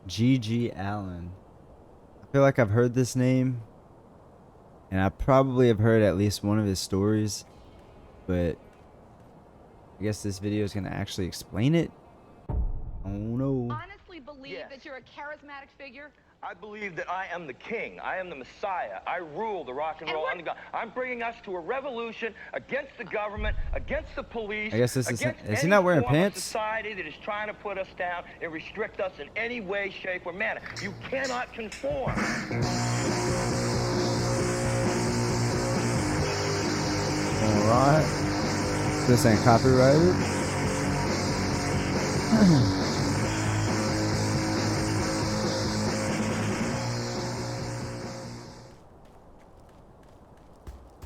Allin. I feel like I've heard this name, and I probably have heard at least one of his stories, but I guess this video is gonna actually explain it. Oh no. Honestly believe that you're a charismatic figure? I believe that I am the king. I am the Messiah. I rule the rock and roll underground. I'm bringing us to a revolution against the government, against the police. I guess this is he any not wearing form of pants? society that is trying to put us down and restrict us in any way, shape, or manner. You cannot conform. Alright. This ain't copyrighted.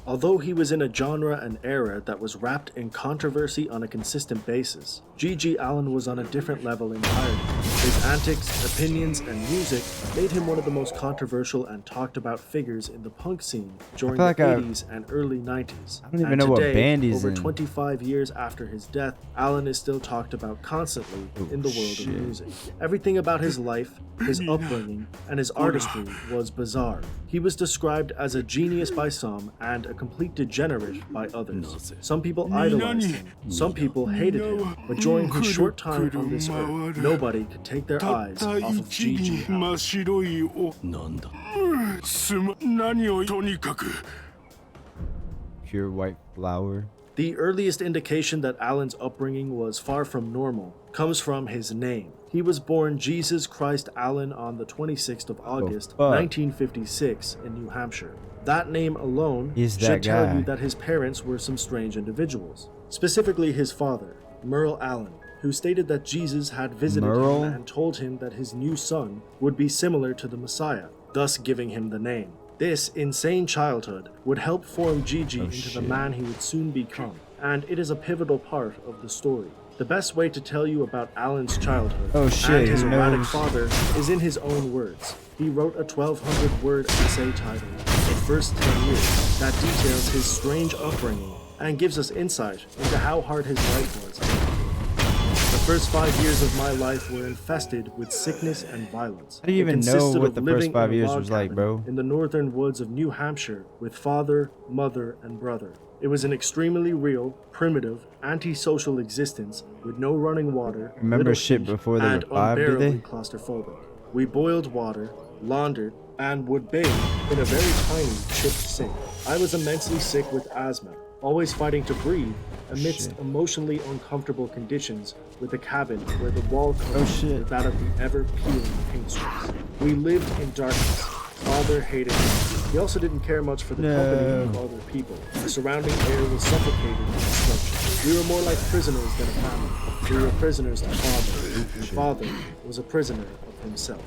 Although he was in a genre and era that was wrapped in controversy on a consistent basis, G.G. Allin was on a different level entirely. His antics, opinions, and music made him one of the most controversial and talked about figures in the punk scene during the 80s and early 90s. I don't even know what band he's over in. 25 years after his death, Allin is still talked about constantly in the world of music. Everything about his life, his upbringing, and his artistry was bizarre. He was described as a genius by some and a complete degenerate by others. Some people idolized him, some people hated him, but during his short time on this earth, nobody could take their eyes off of G.G. Pure white flower. The earliest indication that Allin's upbringing was far from normal comes from his name. He was born Jesus Christ Allin on the 26th of August, 1956 in New Hampshire. That name alone should tell you that his parents were some strange individuals. Specifically his father, Merle Allin, who stated that Jesus had visited him and told him that his new son would be similar to the Messiah, thus giving him the name. This insane childhood would help form G.G. into the man he would soon become, and it is a pivotal part of the story. The best way to tell you about Allin's childhood and his erratic father is in his own words. He wrote a 1,200-word essay titled The First 10 Years that details his strange upbringing and gives us insight into how hard his life was. The first 5 years of my life were infested with sickness and violence. How do you even know what the first 5 years was like, bro? In the northern woods of New Hampshire with father, mother, and brother. It was an extremely real, primitive, antisocial existence with no running water, remember shit before they revived, did they? Claustrophobic. We boiled water, laundered, and would bathe in a very tiny chipped sink. I was immensely sick with asthma, always fighting to breathe amidst emotionally uncomfortable conditions with a cabin where the wall color was that of the ever-peeling paint strips. We lived in darkness. Father hated me. He also didn't care much for the company of other people. The surrounding air was suffocated with destruction. We were more like prisoners than a family. We were prisoners to Father, and Father was a prisoner of himself.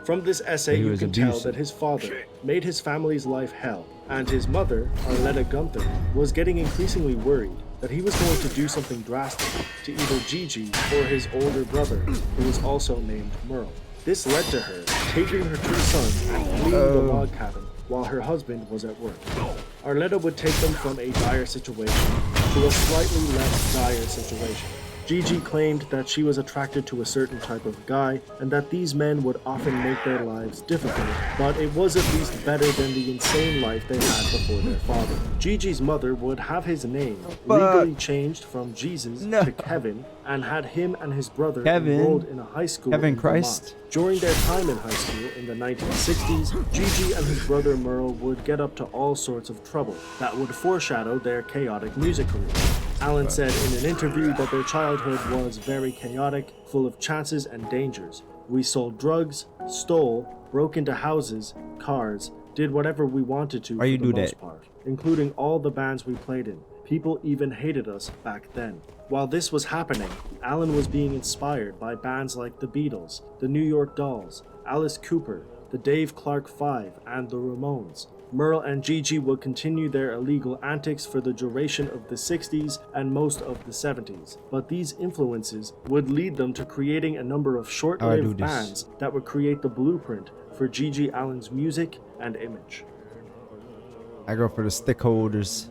From this essay, you can tell that his father made his family's life hell, and his mother, Arletta Gunther, was getting increasingly worried that he was going to do something drastic to either G.G. or his older brother, who was also named Merle. This led to her taking her two sons and fleeing the log cabin while her husband was at work. Arletta would take them from a dire situation to a slightly less dire situation. G.G. claimed that she was attracted to a certain type of guy and that these men would often make their lives difficult, but it was at least better than the insane life they had before their father. G.G.'s mother would have his name legally changed from Jesus to Kevin and had him and his brother enrolled in a high school in Vermont. During their time in high school in the 1960s, G.G. and his brother Merle would get up to all sorts of trouble that would foreshadow their chaotic music career. Allin said in an interview that their childhood was very chaotic, full of chances and dangers. We sold drugs, stole, broke into houses, cars, did whatever we wanted to for the most part, including all the bands we played in. People even hated us back then. While this was happening, Allin was being inspired by bands like the Beatles, the New York Dolls, Alice Cooper, the Dave Clark Five, and the Ramones. Merle and G.G. would continue their illegal antics for the duration of the 60s and most of the 70s, but these influences would lead them to creating a number of short-lived bands that would create the blueprint for G.G. Allin's music and image. I go for the stick holders.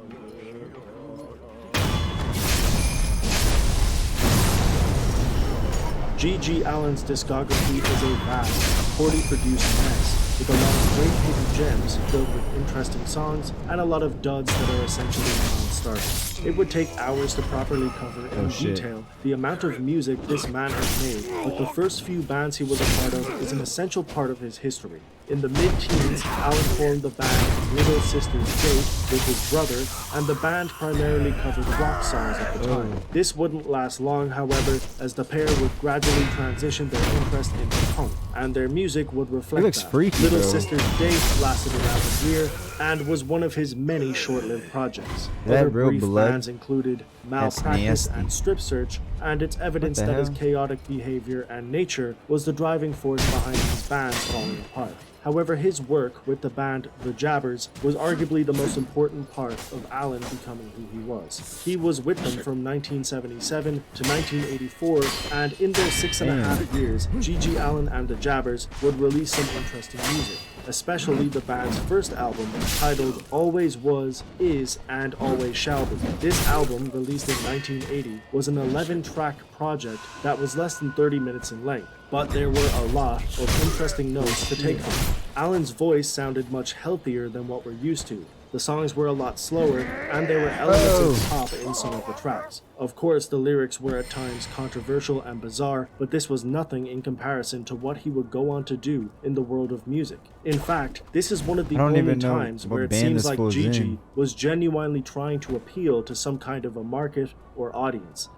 G.G. Allin's discography is a vast, poorly produced mess, with a lot of great hidden gems filled with interesting songs and a lot of duds that are essentially non-starters. It would take hours to properly cover in detail the amount of music this man has made, but the first few bands he was a part of is an essential part of his history. In the mid-teens, Allin formed the band Little Sisters Date with his brother, and the band primarily covered rock songs at the time. This wouldn't last long, however, as the pair would gradually transition their interest into punk, and their music would reflect that. Freaky, Little bro. Sisters Date lasted around a year, and was one of his many short-lived projects. Other brief bands included Malpractice and Strip Search, and it's evidence that his chaotic behavior and nature was the driving force behind his bands falling apart. However, his work with the band The Jabbers was arguably the most important part of Allin becoming who he was. He was with them from 1977 to 1984, and in those 6.5 years, G.G. Allin and The Jabbers would release some interesting music, especially the band's first album, titled Always Was, Is, and Always Shall Be. This album, released in 1980, was an 11-track project that was less than 30 minutes in length, but there were a lot of interesting notes to take from it. Allin's voice sounded much healthier than what we're used to. The songs were a lot slower, and there were elements of pop in some of the tracks. Of course, the lyrics were at times controversial and bizarre, but this was nothing in comparison to what he would go on to do in the world of music. In fact, this is one of the only times where it seems like G.G. was genuinely trying to appeal to some kind of a market or audience.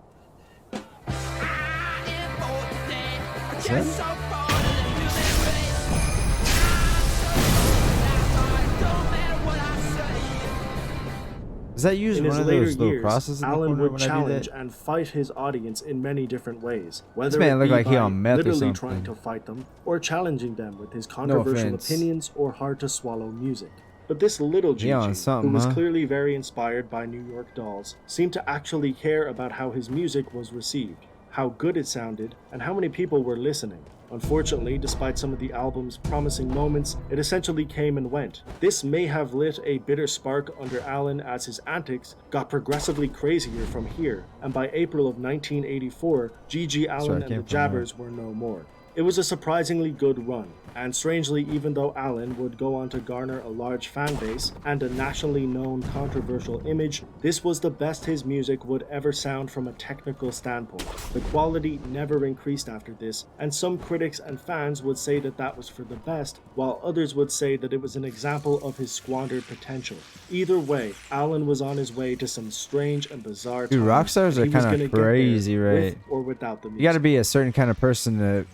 Is that used in one his of later those little years, crosses in Allin the corner would when challenge and fight his audience in many different ways, whether this man it looked be like he by on meth or literally something. trying to fight them or challenging them with his controversial opinions or hard-to-swallow music. But this little G.G., who was clearly very inspired by New York Dolls, seemed to actually care about how his music was received, how good it sounded, and how many people were listening. Unfortunately, despite some of the album's promising moments, it essentially came and went. This may have lit a bitter spark under Allin as his antics got progressively crazier from here, and by April of 1984, G.G. Allin and the Jabbers were no more. It was a surprisingly good run, and strangely, even though Allin would go on to garner a large fan base and a nationally known controversial image, this was the best his music would ever sound from a technical standpoint. The quality never increased after this, and some critics and fans would say that that was for the best, while others would say that it was an example of his squandered potential. Either way, Allin was on his way to some strange and bizarre times. Dude, rock stars are kind of crazy, right? With or without the music. You gotta be a certain kind of person to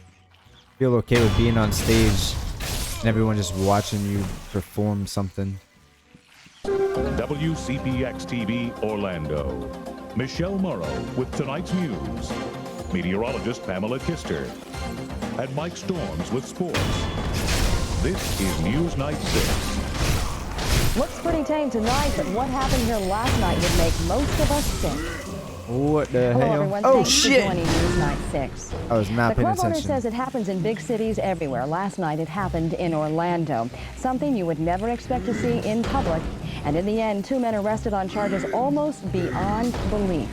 feel okay with being on stage and everyone just watching you perform something. WCPX TV Orlando. Michelle Morrow with tonight's news. Meteorologist Pamela Kister. And Mike Storms with sports. This is News Night 6. Looks pretty tame tonight, but what happened here last night would make most of us sick. What the Hello, hell? everyone. Oh, Thanks shit! for joining News Night 6. I was not paying The club owner attention. says it happens in big cities everywhere. Last night it happened in Orlando. Something you would never expect to see in public. And in the end, 2 men arrested on charges almost beyond belief.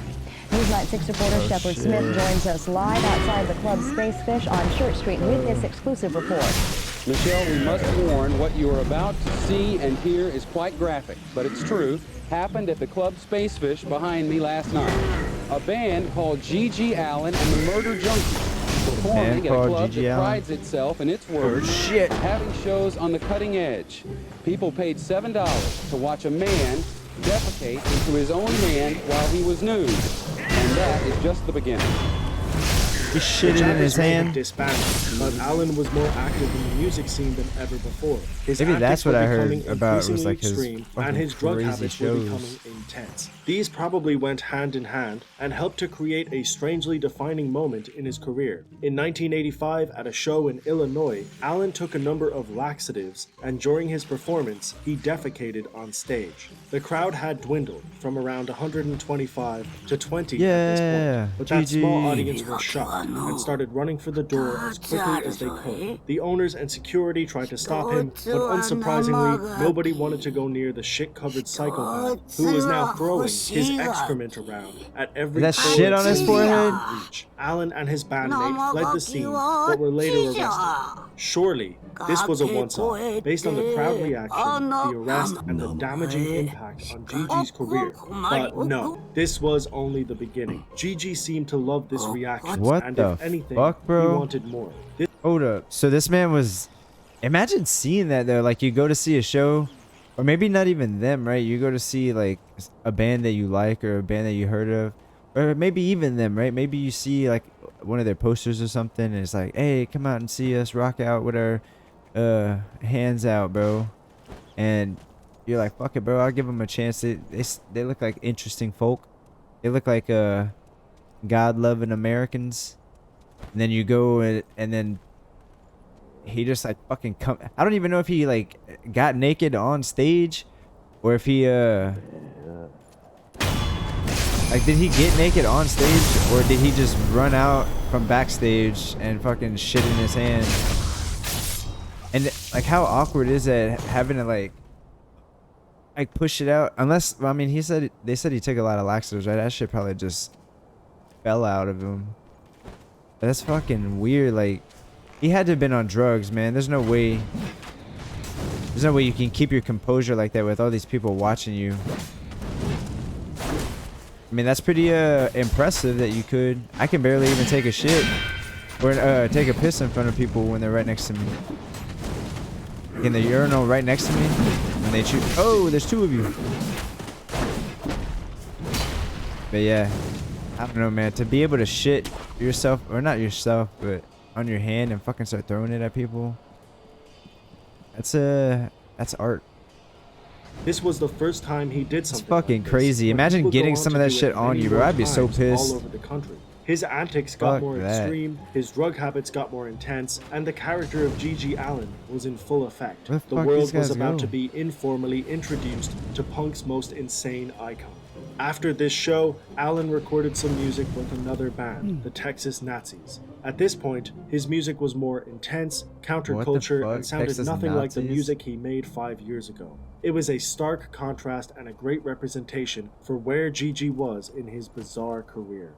News Night 6 reporter Shepard Smith joins us live outside the club Space Fish on Church Street with this exclusive report. Michelle, we must warn, what you are about to see and hear is quite graphic, but it's true. Happened at the club Spacefish behind me last night. A band called G.G. Allin and the Murder Junkies performing at a club that prides itself in its words having shows on the cutting edge. People paid $7 to watch a man defecate into his own hand while he was nude. And that is just the beginning. He shit it in his hand. Disbanded, but Allin was more active in the music scene than ever before. His Maybe that's what I heard about. It was like his and his drug habits were shows. becoming intense. These probably went hand in hand and helped to create a strangely defining moment in his career. In 1985, at a show in Illinois, Allin took a number of laxatives, and during his performance, he defecated on stage. The crowd had dwindled from around 125 to 20 at this point, but that small audience was shocked. and started running for the door as quickly as they could. The owners and security tried to stop him, but unsurprisingly, nobody wanted to go near the shit-covered psychopath who was now throwing his excrement around at every That door shit on his he forehead? could reach. Allin and his bandmate fled the scene, but were later arrested. Surely, this was a once-off, based on the crowd reaction, the arrest, and the damaging impact on Gigi's career. But no, this was only the beginning. Gigi seemed to love this reaction, What and the if anything, fuck, bro? he wanted more. Hold up. So this man was... Imagine seeing that, though. Like, you go to see a show, or maybe not even them, right? You go to see, like, a band that you like, or a band that you heard of, or maybe even them, right? Maybe you see, like, one of their posters or something, and it's like, hey, come out and see us rock out with our hands out, bro. And you're like, fuck it, bro, I'll give them a chance. They look like interesting folk. They look like God-loving Americans. And then you go and then he just like fucking come. I don't even know if he like got naked on stage, or if he like, did he get naked on stage, or did he just run out from backstage and fucking shit in his hand? And like, how awkward is that, having to like push it out? Unless, I mean, they said he took a lot of laxatives, right? That shit probably just fell out of him. But that's fucking weird. Like, he had to have been on drugs, man. There's no way you can keep your composure like that with all these people watching you. I mean, that's pretty impressive that you could. I can barely even take a shit or take a piss in front of people when they're right next to me. In the urinal right next to me when they choose. Oh, there's two of you. But yeah, I don't know, man. To be able to shit yourself, or not yourself, but on your hand and fucking start throwing it at people, that's art. This was the first time he did something. It's fucking like this, crazy. Imagine getting some of that shit on you, bro. I'd be so pissed. All over the country. His antics got more extreme, his drug habits got more intense, and the character of Gigi Allin was in full effect. The world was about to be informally introduced to punk's most insane icon. After this show, Allin recorded some music with another band, the Texas Nazis. At this point, his music was more intense, counterculture, and sounded nothing like the music he made 5 years ago. It was a stark contrast and a great representation for where Gigi was in his bizarre career.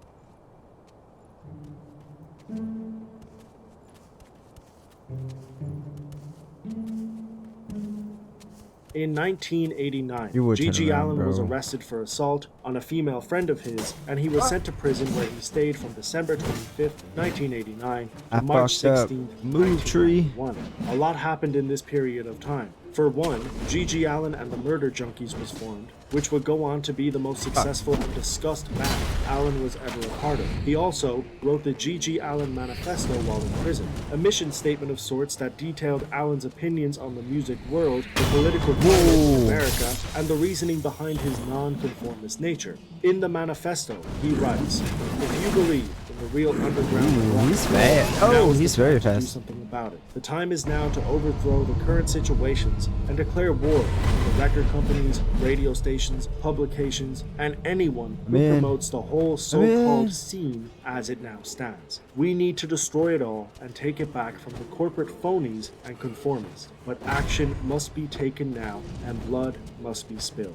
In 1989, Gigi Allin was arrested for assault on a female friend of his, and he was sent to prison where he stayed from December 25th, 1989 to March 16th, 1991. A lot happened in this period of time. For one, Gigi Allin and the Murder Junkies was formed, which would go on to be the most successful and discussed band Allin was ever a part of. He also wrote the Gigi Allin Manifesto while in prison, a mission statement of sorts that detailed Allin's opinions on the music world, the political climate in America, and the reasoning behind his non-conformist nature. In the manifesto, he writes, "If you believe in the real underground of rock, he's fast. Oh, he's very fast. Do something about it. The time is now to overthrow the current situations and declare war on the record companies, radio stations, publications, and anyone who promotes the whole so-called scene as it now stands. We need to destroy it all and take it back from the corporate phonies and conformists. But action must be taken now, and blood must be spilled."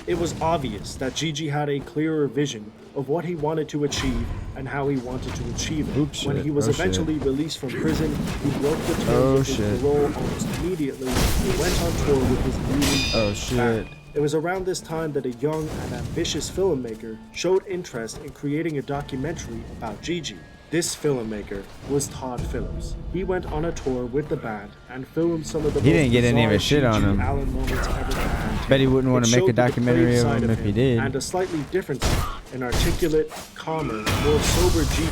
It was obvious that Gigi had a clearer vision of what he wanted to achieve and how he wanted to achieve it. When he was eventually released from prison, he broke the terms of his parole almost immediately and went on tour with his newly band. It was around this time that a young and ambitious filmmaker showed interest in creating a documentary about Gigi. This filmmaker was Todd Phillips. He went on a tour with the band and filmed some of the He didn't get any of his shit on him. Bet he wouldn't want to make a documentary of him if he did. And a slightly different side, an articulate, calmer, more sober Gigi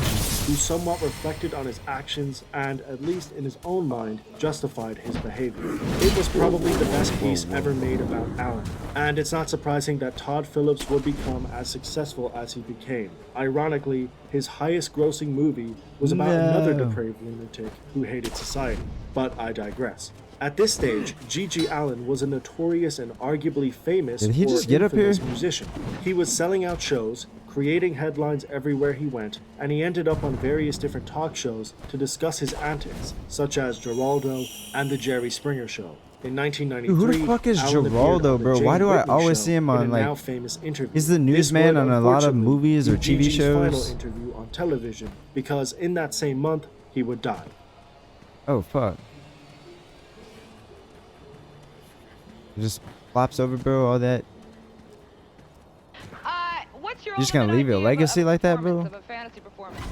who somewhat reflected on his actions and, at least in his own mind, justified his behavior. It was probably the best piece ever made about Allin. And it's not surprising that Todd Phillips would become as successful as he became. Ironically, his highest grossing movie was about another depraved lunatic who hated society. But I digress. At this stage, G.G. Allin was a notorious and arguably famous Did he or just get up here? infamous musician. He was selling out shows, creating headlines everywhere he went, and he ended up on various different talk shows to discuss his antics, such as Geraldo and The Jerry Springer Show. In 1993, Dude, who the fuck is Allin appeared Geraldo, on the bro? Jane Why do I Whitney always Show see him in on, a like... now famous interview. He's the This newsman would, on a lot of unfortunately, movies or be TV Gigi's final shows. interview on television, because in that same month, he would die. Oh, fuck. It just flops over, bro, all that. What's your You just gonna leave your legacy like that, bro? Of a fantasy performance?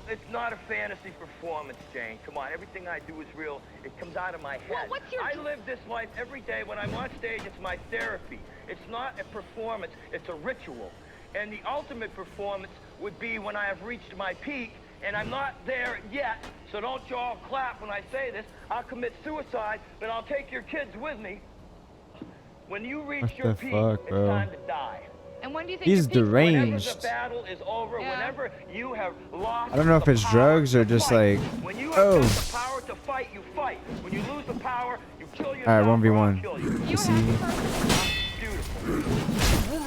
It's not a fantasy performance, Jane. Come on, everything I do is real. It comes out of my head. Well, what's your... I live this life every day. When I'm on stage, it's my therapy. It's not a performance, it's a ritual. And the ultimate performance would be when I have reached my peak, and I'm not there yet, so don't you all clap when I say this. I'll commit suicide, but I'll take your kids with me. When you reach What your the peak, fuck, it's bro? time to die. And when do you think He's your peak- Whenever deranged. the battle is over, Yeah. whenever you have lost I don't know if the it's power drugs or to just fight. like, When you oh. have got the power to fight, you fight. When you lose the power, you kill yourself. Alright, or I'll 1v1. kill you. You see? Beautiful.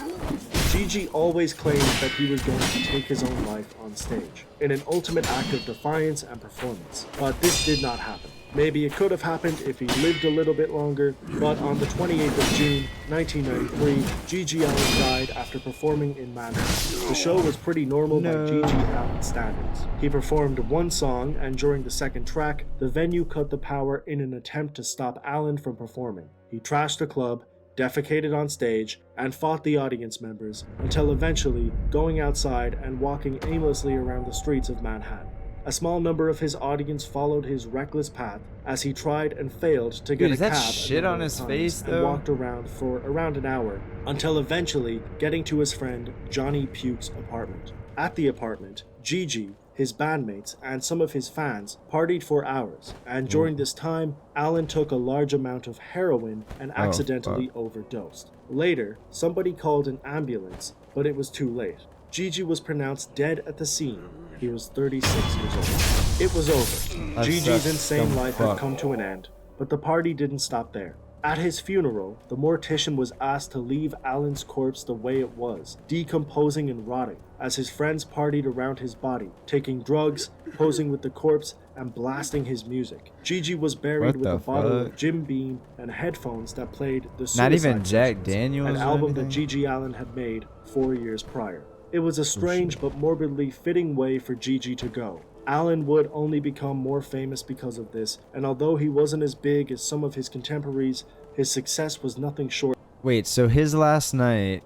Gigi always claimed that he was going to take his own life on stage, in an ultimate act of defiance and performance. But this did not happen. Maybe it could have happened if he lived a little bit longer, but on the 28th of June, 1993, G.G. Allin died after performing in Manhattan. The show was pretty normal by G.G. Allin standards. He performed one song, and during the second track, the venue cut the power in an attempt to stop Allin from performing. He trashed the club, defecated on stage, and fought the audience members, until eventually going outside and walking aimlessly around the streets of Manhattan. A small number of his audience followed his reckless path as he tried and failed to get Dude, is a that cab shit a on number of his times face, and though? walked around for around an hour, until eventually getting to his friend Johnny Puke's apartment. At the apartment, Gigi, his bandmates, and some of his fans partied for hours, and during this time, Allin took a large amount of heroin and accidentally overdosed. Later, somebody called an ambulance, but it was too late. Gigi was pronounced dead at the scene. He was 36 years old. It was over. That Gigi's sucks, insane dumb life fuck. had come to an end, but the party didn't stop there. At his funeral, the mortician was asked to leave Allin's corpse the way it was, decomposing and rotting, as his friends partied around his body, taking drugs, posing with the corpse, and blasting his music. Gigi was buried What with the a bottle of fuck? Jim Beam and headphones that played the Suicide Not even Jack Sessions, Daniels an or album that anything? Gigi Allin had made 4 years prior. It was a strange but morbidly fitting way for Gigi to go. Allin would only become more famous because of this, and although he wasn't as big as some of his contemporaries, his success was nothing short. Wait, so his last night,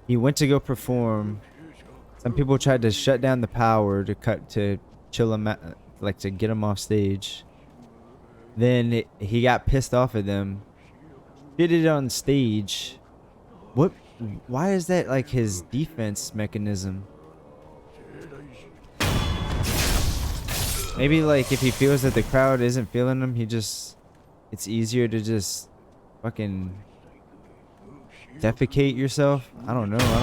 he went to go perform. Some people tried to shut down the power to chill him out, like to get him off stage. Then he got pissed off at them. Did it on stage. What? Why is that like his defense mechanism? Maybe like if he feels that the crowd isn't feeling him, it's easier to just fucking defecate yourself. I don't know. I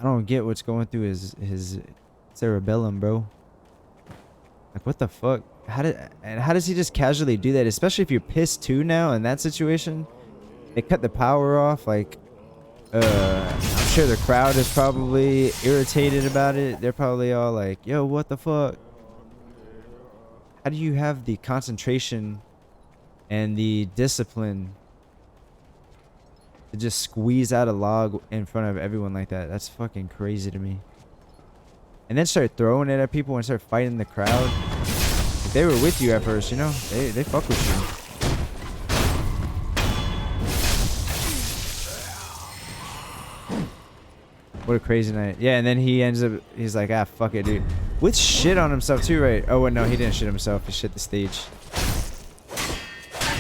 don't get what's going through his cerebellum, bro. Like what the fuck? How does he just casually do that? Especially if you're pissed too now in that situation. They cut the power off. Like, I'm sure the crowd is probably irritated about it. They're probably all like, "Yo, what the fuck?" How do you have the concentration and the discipline to just squeeze out a log in front of everyone like that? That's fucking crazy to me. And then start throwing it at people and start fighting the crowd. If they were with you at first, you know, they fuck with you. What a crazy night. Yeah, and then he's like, ah, fuck it, dude. With shit on himself too, right? Oh, wait, no, he didn't shit himself. He shit the stage.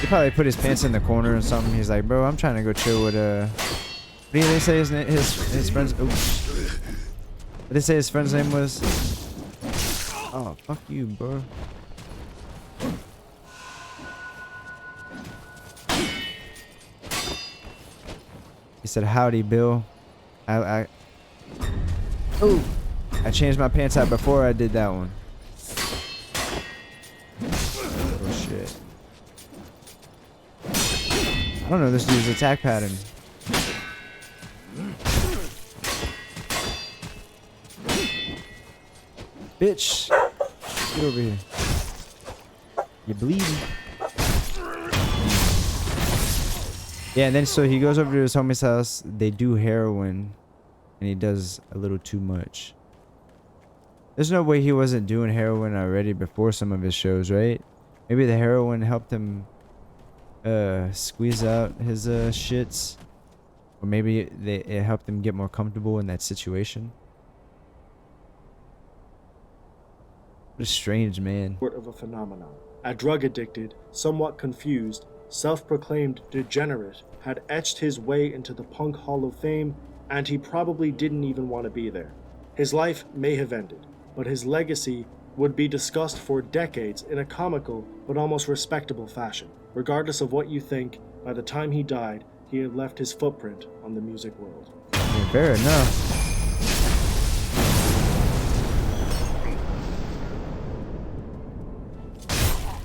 He probably put his pants in the corner or something. He's like, bro, I'm trying to go chill with, what did they say his friend's, oops. What did they say his friend's name was? Oh, fuck you, bro. He said, howdy, Bill. I changed my pants out before I did that one. I don't know this dude's attack pattern. Bitch, get over here. You bleeding. Yeah, and then so he goes over to his homie's house. They do heroin, and he does a little too much. There's no way he wasn't doing heroin already before some of his shows, right? Maybe the heroin helped him squeeze out his shits, or maybe it helped him get more comfortable in that situation. What a strange man. Sort of a phenomenon. A drug addicted, somewhat confused, self-proclaimed degenerate had etched his way into the Punk Hall of Fame, and he probably didn't even want to be there. His life may have ended, but his legacy would be discussed for decades in a comical but almost respectable fashion. Regardless of what you think, by the time he died, he had left his footprint on the music world. Yeah, fair enough.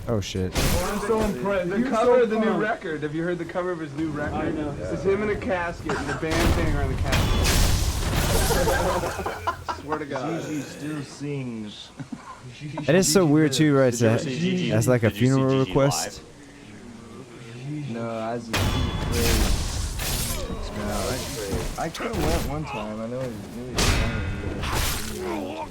Oh shit. Oh, I'm so impressed. The cover of the new record. Have you heard the cover of his new record? I know. It's him in a casket and the band thing around the casket. Swear to God. Gigi still sings. That is so weird too, right? That's like a funeral request. No, I was just afraid. I could have went one time. I know he was funny.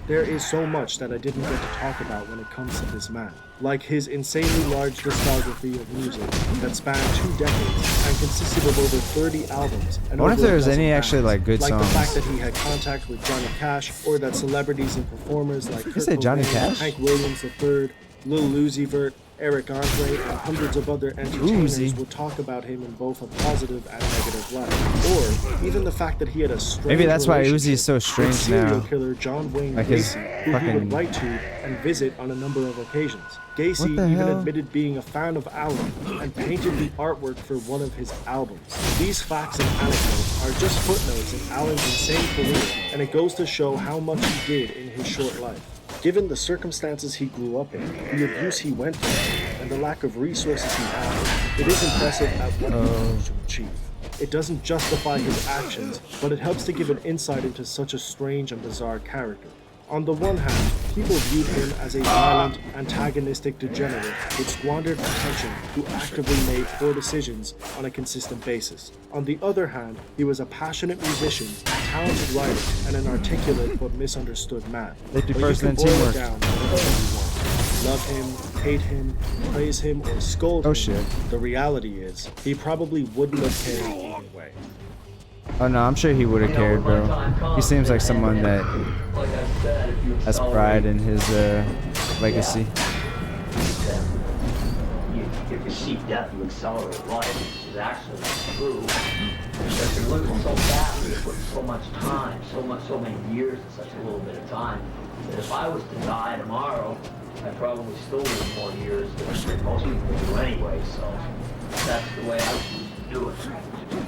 There is so much that I didn't get to talk about when it comes to this man. Like his insanely large discography of music that spanned 2 decades and consisted of over 30 albums. And I wonder if over a there's dozen any actually bands. like good like songs. The fact that he had contact with Johnny Cash, or that celebrities and performers like Kurt say Johnny Cobain, Cash? Hank Williams III, Lil Uzi Vert, Eric Andre, and hundreds of other entertainers Uzi. would talk about him in both a positive and negative light. Or even the fact that he had a strange Maybe that's why relationship Uzi's so with strange serial now. killer John Wayne Like his Gacy, who he fucking- would write to and visit on a number of occasions. Gacy What the even hell? admitted being a fan of Allin and painted the artwork for one of his albums. These facts and anecdotes are just footnotes in Allin's insane career, and it goes to show how much he did in his short life. Given the circumstances he grew up in, the abuse he went through, and the lack of resources he had, it is impressive at what he managed to achieve. It doesn't justify his actions, but it helps to give an insight into such a strange and bizarre character. On the one hand, people viewed him as a violent, antagonistic degenerate with squandered potential who actively made poor decisions on a consistent basis. On the other hand, he was a passionate musician, talented writer, and an articulate but misunderstood man. But you first can and boil it teamwork. down to whatever you want. Love him, hate him, praise him, or scold him. Oh shit. The reality is, he probably wouldn't have cared either way. Oh no, I'm sure he would have cared, bro. He seems like someone that has pride in his legacy. If you seek death, you accelerate life, which is actually true. Because you're living so fast, you put so much time, so many years in such a little bit of time, that if I was to die tomorrow, I'd probably still live more years than most people do anyway, so that's the way I choose to do it.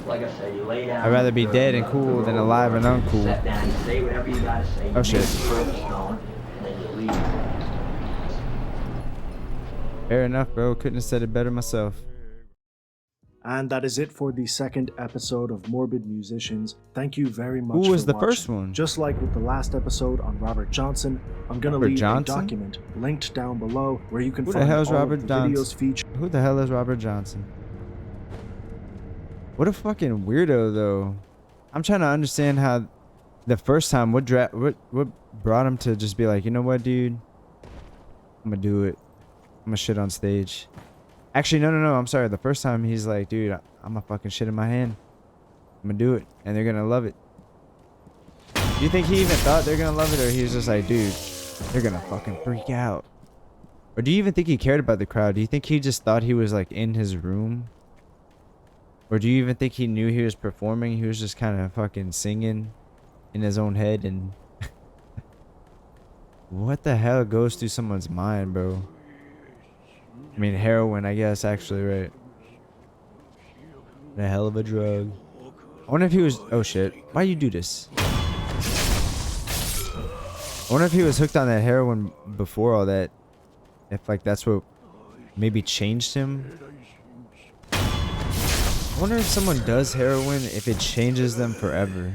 Like I said, you lay down. I'd rather be dead and cool than alive and uncool. Sit down, you say whatever you gotta say. Oh, shit. You make your purpose known, and then you leave. Fair enough, bro. Couldn't have said it better myself. And that is it for the second episode of Morbid Musicians. Thank you very much Who was for the watching. first one? Just like with the last episode on Robert Johnson, I'm going to Robert leave Johnson? a document linked down below where you can Who the find hell is all Robert of the Johnson? videos featured. Who the hell is Robert Johnson? What a fucking weirdo, though. I'm trying to understand how the first time what brought him to just be like, you know what, dude, I'm gonna do it. I'm gonna shit on stage. Actually, no. I'm sorry. The first time he's like, dude, I'm gonna fucking shit in my hand. I'm gonna do it, and they're gonna love it. Do you think he even thought they're gonna love it, or he was just like, dude, they're gonna fucking freak out? Or do you even think he cared about the crowd? Do you think he just thought he was like in his room? Or do you even think he knew he was performing? He was just kind of fucking singing in his own head, and what the hell goes through someone's mind, bro? I mean, heroin, I guess, actually, right? A hell of a drug. I wonder if he was... Oh, shit. Why you do this? I wonder if he was hooked on that heroin before all that. If, like, that's what maybe changed him. I wonder if someone does heroin, if it changes them forever.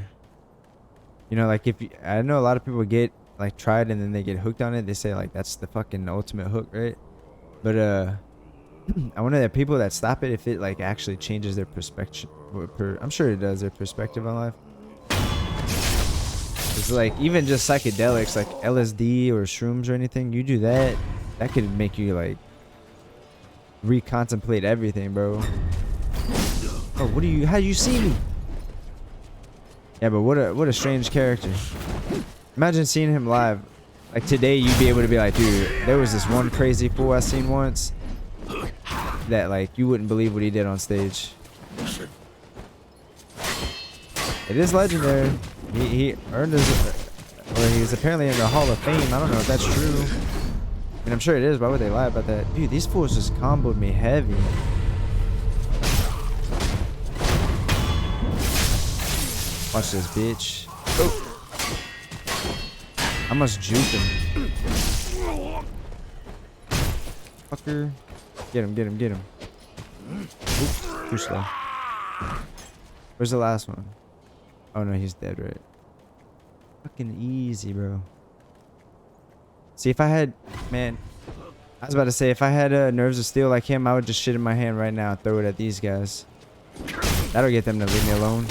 You know, like I know a lot of people get like tried and then they get hooked on it. They say like that's the fucking ultimate hook, right? But I wonder that people that stop it, if it like actually changes their perspective. I'm sure it does, their perspective on life. It's like even just psychedelics like LSD or shrooms or anything. You do that, that could make you like recontemplate everything, bro. Oh, what do you? How do you see me? Yeah, but what a strange character. Imagine seeing him live. Like today, you'd be able to be like, dude, there was this one crazy fool I seen once that like you wouldn't believe what he did on stage. It is legendary. He earned his, or he's apparently in the Hall of Fame. I don't know if that's true. I mean, I'm sure it is. Why would they lie about that? Dude, these fools just comboed me heavy. Watch this, bitch. Oh. I must juke him. Fucker. Get him, get him, get him. Oops, too slow. Where's the last one? Oh no, he's dead, right? Fucking easy, bro. See, if I had, man, I was about to say, if I had nerves of steel like him, I would just shit in my hand right now and throw it at these guys. That'll get them to leave me alone.